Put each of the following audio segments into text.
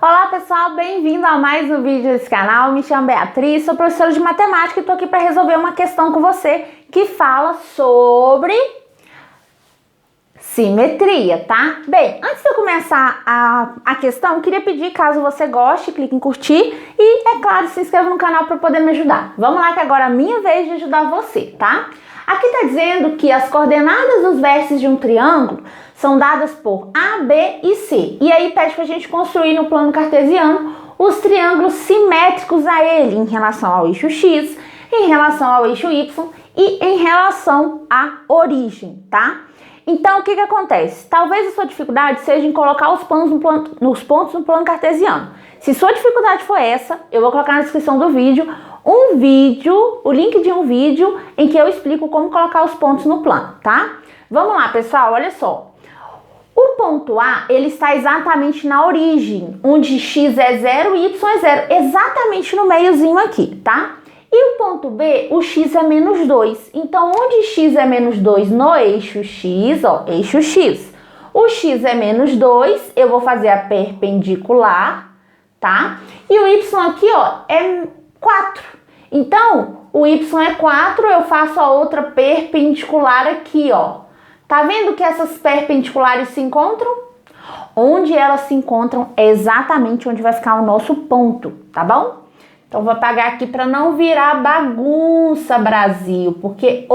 Olá pessoal, bem-vindo a mais um vídeo desse canal. Me chamo Beatriz, sou professora de matemática e estou aqui para resolver uma questão com você que fala sobre simetria, tá? Bem, antes de eu começar a questão, eu queria pedir, caso você goste, clique em curtir e, é claro, se inscreva no canal para poder me ajudar. Vamos lá que agora é a minha vez de ajudar você, tá? Aqui está dizendo que as coordenadas dos vértices de um triângulo são dadas por A, B e C. E aí pede para a gente construir no plano cartesiano os triângulos simétricos a ele em relação ao eixo X, em relação ao eixo Y e em relação à origem, tá? Então, o que acontece? Talvez a sua dificuldade seja em colocar os pontos no plano cartesiano. Se sua dificuldade for essa, eu vou colocar na descrição do vídeo o link de um vídeo em que eu explico como colocar os pontos no plano, tá? Vamos lá, pessoal, olha só. O ponto A, ele está exatamente na origem, onde x é 0 e y é 0, exatamente no meiozinho aqui, tá? E o ponto B, o x é menos 2. Então, onde x é menos 2 no eixo x, ó, eixo x, o x é menos 2, eu vou fazer a perpendicular, tá? E o y aqui, ó, é 4. Então, o y é 4, eu faço a outra perpendicular aqui, ó. Tá vendo que essas perpendiculares se encontram? Onde elas se encontram é exatamente onde vai ficar o nosso ponto, tá bom? Então, vou apagar aqui para não virar bagunça, Brasil, porque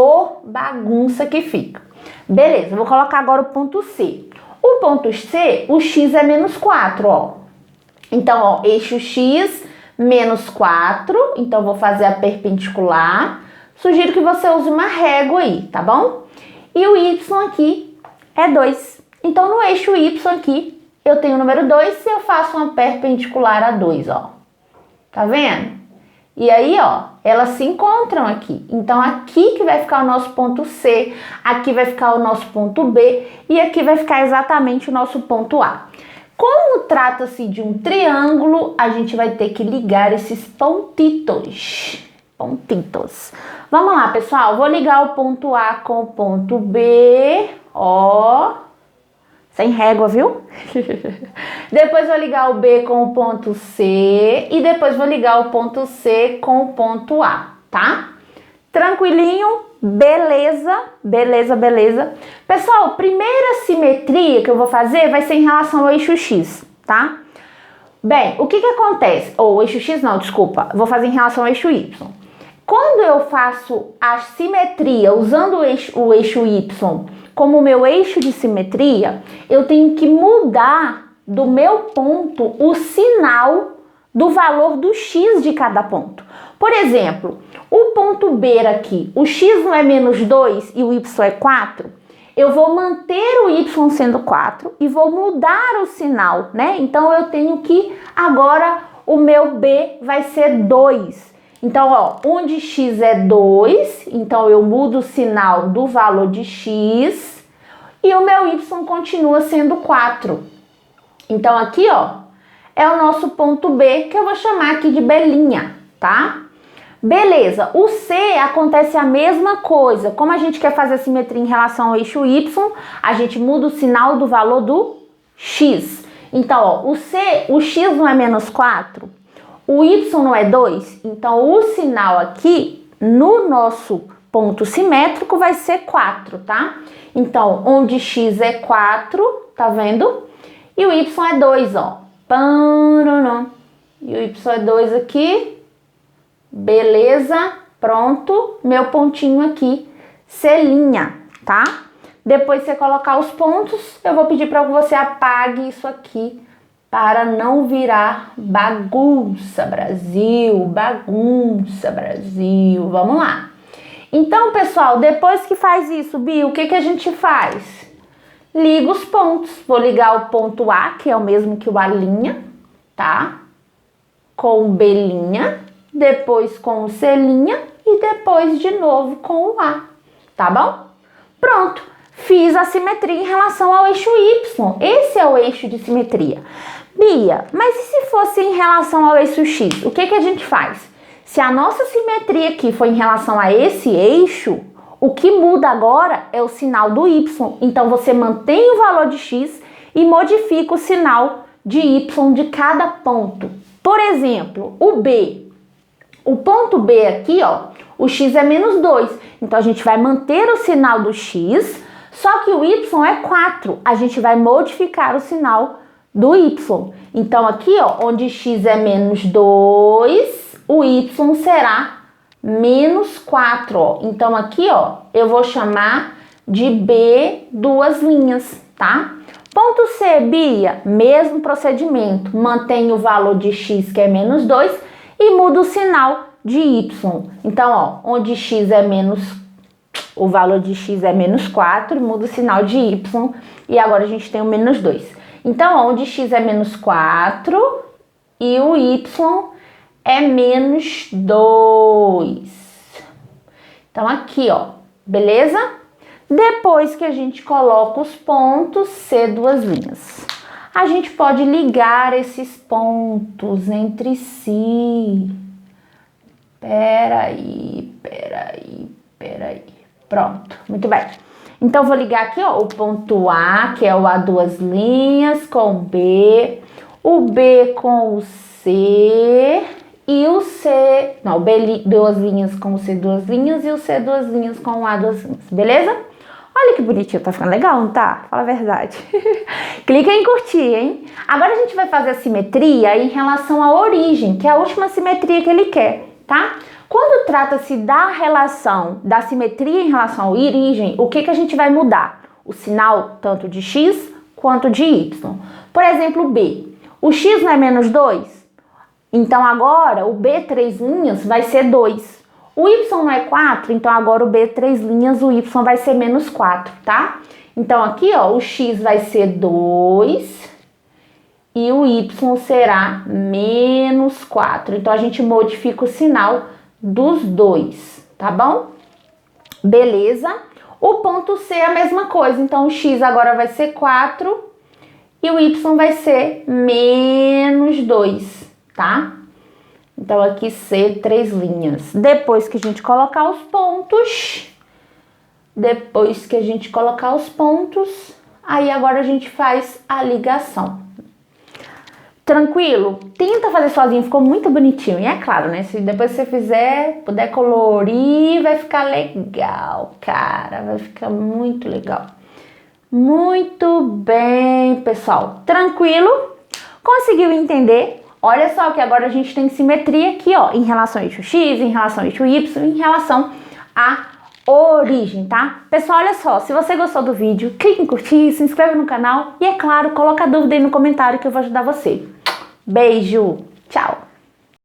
bagunça que fica. Beleza, vou colocar agora o ponto C. O ponto C, o x é menos 4, ó. Então, ó, eixo x menos 4, então vou fazer a perpendicular. Sugiro que você use uma régua aí, tá bom? E o y aqui é 2. Então, no eixo y aqui, eu tenho o número 2 e eu faço uma perpendicular a 2, ó. Tá vendo? E aí, ó, elas se encontram aqui. Então, aqui que vai ficar o nosso ponto C, aqui vai ficar o nosso ponto B e aqui vai ficar exatamente o nosso ponto A. Como trata-se de um triângulo, a gente vai ter que ligar esses pontitos. Vamos lá, pessoal. Vou ligar o ponto A com o ponto B, ó. Sem régua, viu? Depois vou ligar o B com o ponto C e depois vou ligar o ponto C com o ponto A, tá? Tranquilinho? Beleza. Pessoal, primeira simetria que eu vou fazer vai ser em relação ao eixo X, tá? Bem, o que acontece? O eixo X não, desculpa. Vou fazer em relação ao eixo Y. Quando eu faço a simetria usando o eixo Y como meu eixo de simetria, eu tenho que mudar do meu ponto o sinal do valor do x de cada ponto. Por exemplo, o ponto B aqui, o x não é menos 2 e o y é 4, eu vou manter o y sendo 4 e vou mudar o sinal, né? Então, eu tenho que, agora, o meu B vai ser 2. Então, ó, onde x é 2, então eu mudo o sinal do valor de x e o meu y continua sendo 4. Então, aqui, ó, é o nosso ponto B, que eu vou chamar aqui de belinha, tá? Beleza, o C acontece a mesma coisa. Como a gente quer fazer a simetria em relação ao eixo Y, a gente muda o sinal do valor do x. Então, ó, o x não é menos 4, o y não é 2, então o sinal aqui no nosso ponto simétrico vai ser 4, tá? Então, onde x é 4, tá vendo? E o y é 2, ó. E o y é 2 aqui. Beleza, pronto. Meu pontinho aqui, C', tá? Depois de você colocar os pontos, eu vou pedir para que você apague isso aqui para não virar bagunça, Brasil. Bagunça, Brasil. Vamos lá. Então, pessoal, depois que faz isso, Bia, o que a gente faz? Liga os pontos. Vou ligar o ponto A, que é o mesmo que o A', tá? Com o B', depois com o C' e depois de novo com o A, tá bom? Pronto, fiz a simetria em relação ao eixo Y. Esse é o eixo de simetria. Bia, mas e se fosse em relação ao eixo X? O que a gente faz? Se a nossa simetria aqui foi em relação a esse eixo, o que muda agora é o sinal do Y. Então, você mantém o valor de X e modifica o sinal de y de cada ponto. Por exemplo, o B. O ponto B aqui, ó, o x é menos 2. Então, a gente vai manter o sinal do x, só que o y é 4. A gente vai modificar o sinal do y. Então, aqui, ó, onde x é menos 2, o y será menos 4, ó. Então, aqui, ó, eu vou chamar de B duas linhas, tá? Ponto C, Bia, mesmo procedimento. Mantém o valor de x, que é menos 2, e muda o sinal de y. Então, ó, onde x é menos, o valor de x é menos 4, muda o sinal de y, e agora a gente tem o menos 2. Então, ó, onde x é menos 4 e o y é menos 2. Então, aqui, ó, beleza? Depois que a gente coloca os pontos, C duas linhas. A gente pode ligar esses pontos entre si. Peraí. Pronto, muito bem. Então, vou ligar aqui, ó, o ponto A, que é o A duas linhas, com o B com o C e o C... Não, o B duas linhas com o C duas linhas e o C duas linhas com o A duas linhas, beleza? Olha que bonitinho, tá ficando legal, não tá? Fala a verdade. Clica em curtir, hein? Agora a gente vai fazer a simetria em relação à origem, que é a última simetria que ele quer, tá? Quando trata-se da relação, da simetria em relação à origem, o que a gente vai mudar? O sinal tanto de x quanto de y. Por exemplo, B. O x não é menos 2? Então agora o B três linhas vai ser 2. O y não é 4, então agora o B três linhas, o y vai ser menos 4, tá? Então aqui, ó, o x vai ser 2 e o y será menos 4. Então a gente modifica o sinal dos dois, tá bom? Beleza? O ponto C é a mesma coisa, então o x agora vai ser 4 e o y vai ser menos 2, tá? Então, aqui C, três linhas. Depois que a gente colocar os pontos, aí agora a gente faz a ligação. Tranquilo? Tenta fazer sozinho, ficou muito bonitinho. E é claro, né? Se depois você fizer, puder colorir, vai ficar legal, cara. Vai ficar muito legal. Muito bem, pessoal. Tranquilo? Conseguiu entender? Olha só que agora a gente tem simetria aqui, ó, em relação ao eixo X, em relação ao eixo Y, em relação à origem, tá? Pessoal, olha só, se você gostou do vídeo, clique em curtir, se inscreve no canal e, é claro, coloca a dúvida aí no comentário que eu vou ajudar você. Beijo!